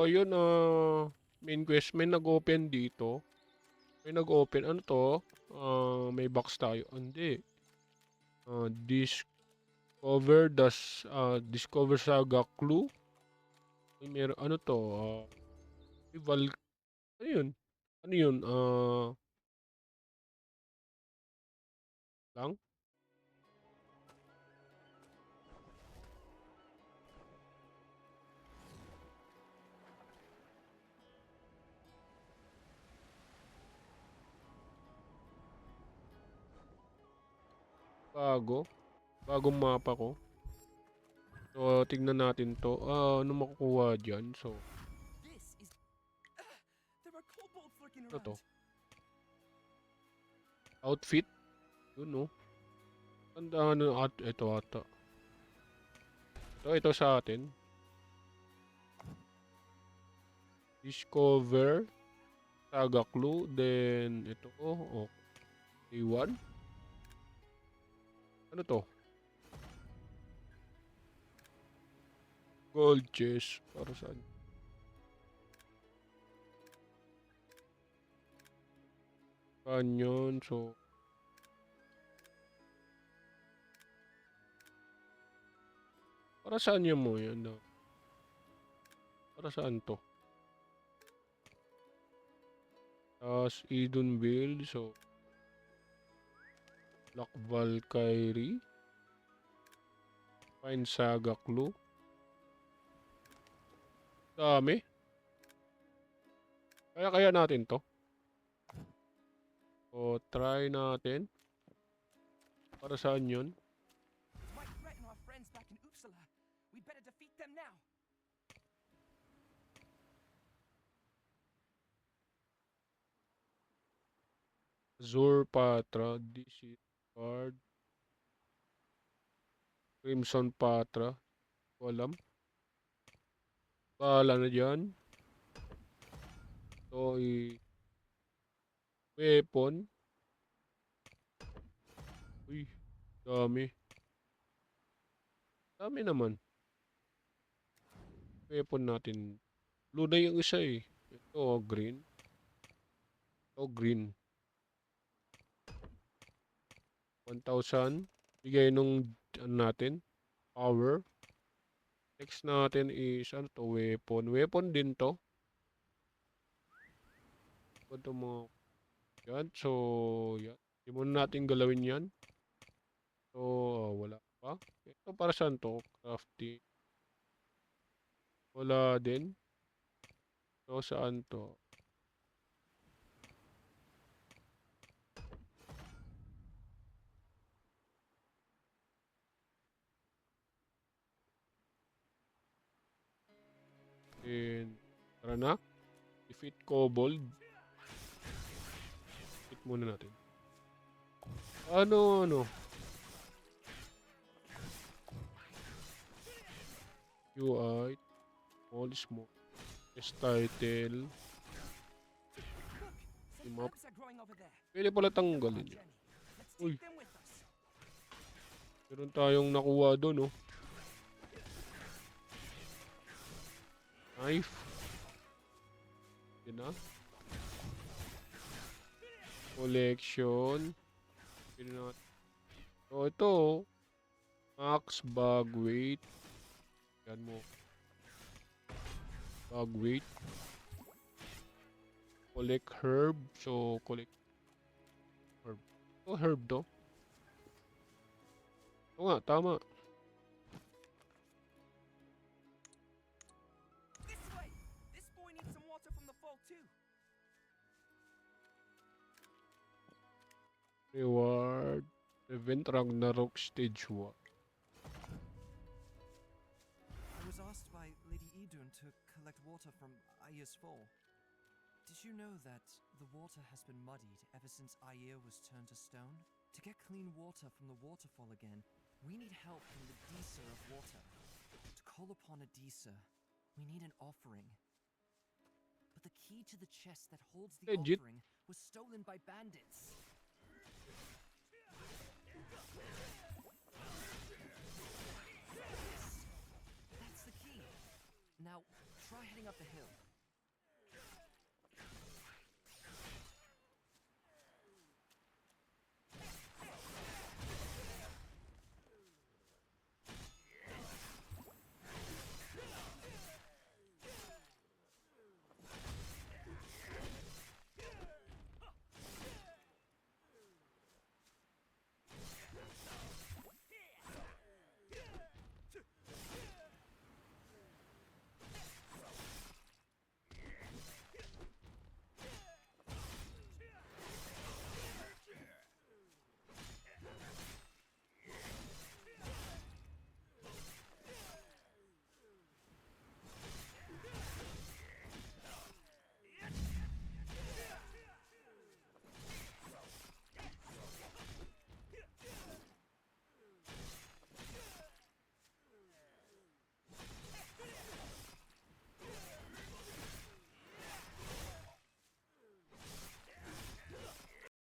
So, yun, main quest. May nag-open dito. May nag-open. Ano to? May box tayo. Hindi. Discover Saga Clue. May meron, ano to? Rival. Ano yun? Ano yun? Lang? Bago. Bagong mapa ko. So, tignan natin to. Ano makukuha dyan? So, This is. There are kobolds lurking ano to? around. Outfit? Yun, no? Tanda, ano, ito ata. Ito sa atin. Discover Saga Clue. Then, ito. Oh, day 1. Ano to? Gold chest. Para saan? Canyon. So, para saan yan mo yan? No? Para saan to? Tapos, Edenville. So, Black Valkyrie. Find Saga Clue. Dami. Kaya natin to. So, try natin. Para saan yun? This might threaten our friends back in Uppsala. We better defeat them now. Azure Patra. This is card. Crimson Patra. Walam. Bahala na dyan. So, weapon. Uy, dami. Dami naman. Weapon natin. Blue na yung isa eh. Ito, green. Ito, green. 1,000. Bigay nung ano natin. Power. Next natin is, ano to, weapon. Weapon din to. Ito mga, yan. So, yan. Hindi muna natin galawin yan. So, wala pa. Ito para saan to? Crafting. Wala din. So, saan to? And, tara na. Defeat Kobold. Defeat muna natin. Ano? UI. Small. Test title. Look, some Map. herbs are growing over there. Pwede pala Come on, tanggalin yun. Jenny. Let's Uy. take them with us. Meron tayong nakuha doon, oh. Knife. Yun na. Collection. Pwede na. So, ito, oh. Max bag weight. Yan mo. Bag weight. Collect herb. So, collect herb. Ito, herb to. Ito nga, tama. This way. This boy needs some water from the fall too. Reward. Event Ragnarok Stage 1. I was asked by Lady Idun to collect water from Aya's Fall. Did you know that the water has been muddied ever since Aya was turned to stone? To get clean water from the waterfall again, we need help from the Deeser of water. To call upon a Deeser, we need an offering. But the key to the chest that holds the Legit. offering was stolen by bandits. That's the key. Now, Try heading up the hill.